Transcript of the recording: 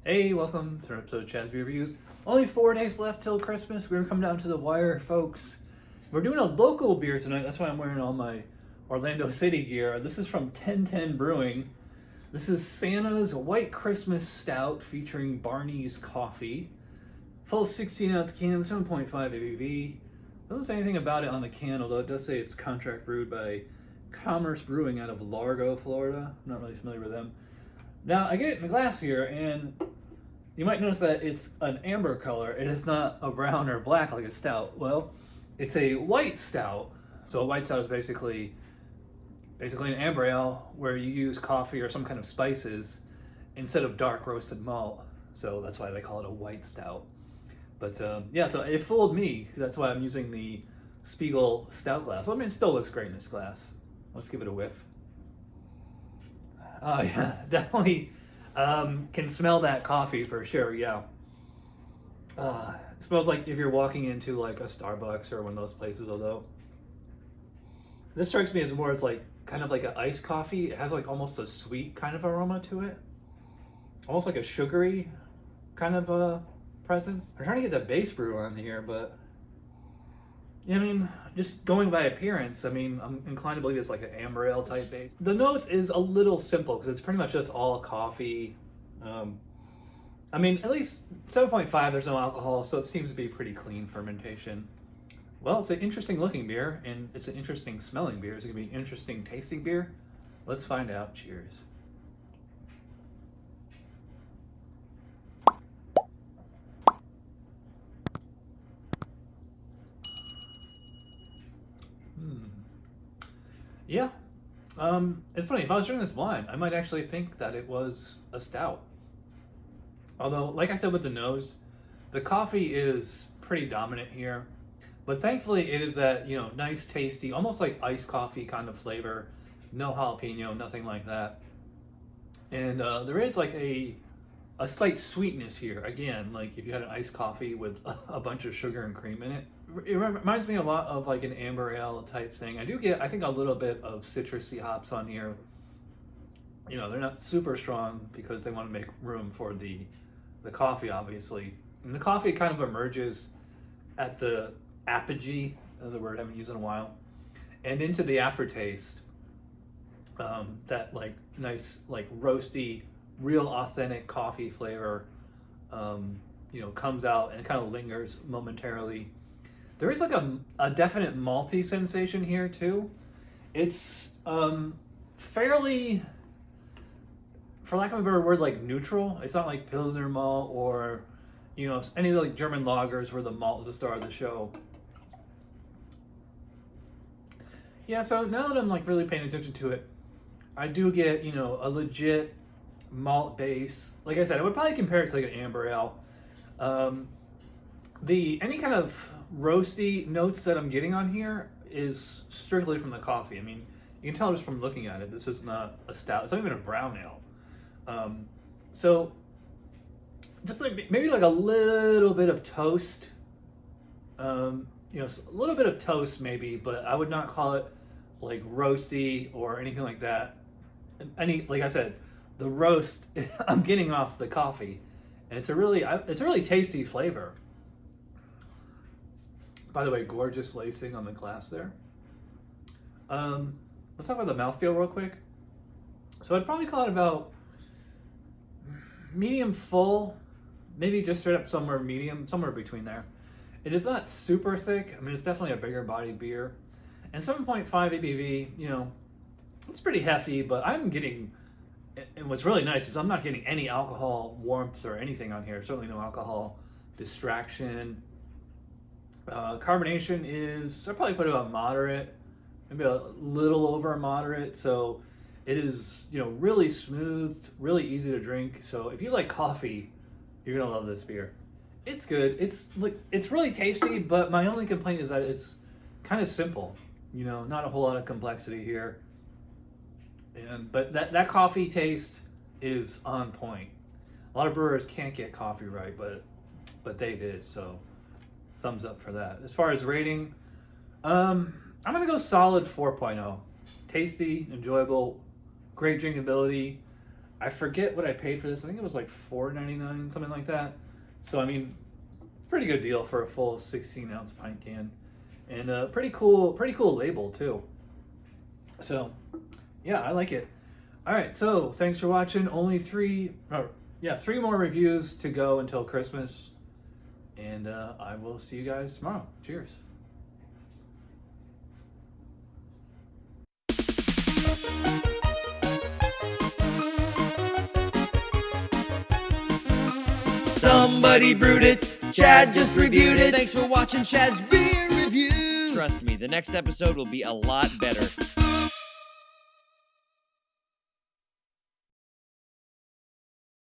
Hey, welcome to an episode of Chad's Beer Reviews. Only 4 days left till Christmas. We're gonna come down to the wire, folks. We're doing a local beer tonight. That's why I'm wearing all my Orlando City gear. This is from 1010 Brewing. This is Santa's White Christmas Stout featuring Barney's coffee. Full 16-ounce can, 7.5 ABV. Doesn't say anything about it on the can, although it does say it's contract brewed by 𝗪𝗏 Brewing out of Largo, Florida. I'm not really familiar with them. Now, I get it in the glass here, and you might notice that it's an amber color. It is not a brown or black like a stout. Well, it's a white stout. So a white stout is basically an amber ale where you use coffee or some kind of spices instead of dark roasted malt. So that's why they call it a white stout. But yeah, so it fooled me. That's why I'm using the Spiegel stout glass. Well, I mean, it still looks great in this glass. Let's give it a whiff. Oh yeah, definitely can smell that coffee for sure, yeah. It smells like if you're walking into like a Starbucks or one of those places, although this strikes me as more, it's like kind of like an iced coffee. It has like almost a sweet kind of aroma to it. Almost like a sugary kind of presence. I'm trying to get the base brew on here, but yeah, I mean, just going by appearance, I mean, I'm inclined to believe it's like an amber ale type base. The nose is a little simple because it's pretty much just all coffee. I mean, at least 7.5, there's no alcohol, so it seems to be pretty clean fermentation. Well, it's an interesting looking beer, and it's an interesting smelling beer. Is it gonna be an interesting tasting beer? Let's find out. Cheers. Yeah, it's funny, if I was drinking this blind, I might actually think that it was a stout. Although, like I said with the nose, the coffee is pretty dominant here. But thankfully it is that, you know, nice, tasty, almost like iced coffee kind of flavor. No jalapeno, nothing like that. And there is like a slight sweetness here. Again, like if you had an iced coffee with a bunch of sugar and cream in it. It reminds me a lot of like an amber ale type thing. I do get, I think, a little bit of citrusy hops on here. You know, they're not super strong because they want to make room for the coffee, obviously. And the coffee kind of emerges at the apogee, as a word I haven't used in a while, and into the aftertaste. That like nice, like roasty, real authentic coffee flavor, you know, comes out and kind of lingers momentarily. There is like a definite malty sensation here too. It's fairly, for lack of a better word, like neutral. It's not like Pilsner malt or, you know, any like German lagers where the malt is the star of the show. Yeah, so now that I'm like really paying attention to it, I do get, you know, a legit malt base. Like I said, I would probably compare it to like an amber ale. Any kind of roasty notes that I'm getting on here is strictly from the coffee. I mean, you can tell just from looking at it, this is not a stout. It's not even a brown ale. So just like maybe like a little bit of toast, you know, a little bit of toast maybe, but I would not call it like roasty or anything like that. Like I said, the roast I'm getting off the coffee, and it's a really tasty flavor. By the way, gorgeous lacing on the glass there. Let's talk about the mouthfeel real quick. So I'd probably call it about medium full, maybe just straight up somewhere medium, somewhere between there. It is not super thick. I mean, it's definitely a bigger bodied beer. And 7.5 ABV, you know, it's pretty hefty, but I'm getting, and what's really nice is I'm not getting any alcohol warmth or anything on here. Certainly no alcohol distraction. Carbonation is, I'd probably put it about moderate, maybe a little over moderate. So it is, you know, really smooth, really easy to drink. So if you like coffee, you're gonna love this beer. It's good. It's really tasty, but my only complaint is that it's kind of simple. You know, not a whole lot of complexity here. But that coffee taste is on point. A lot of brewers can't get coffee right, but they did. So thumbs up for that. As far as rating, I'm gonna go solid 4.0. Tasty, enjoyable, great drinkability. I forget what I paid for this. I think it was like $4.99, something like that. So I mean, pretty good deal for a full 16-ounce pint can, and a pretty cool label too. So yeah, I like it. All right, so thanks for watching. Only three more reviews to go until Christmas, and I will see you guys tomorrow. Cheers. Somebody brewed it, Chad just reviewed it. Thanks for watching Chad's beer reviews. Trust me, the next episode will be a lot better.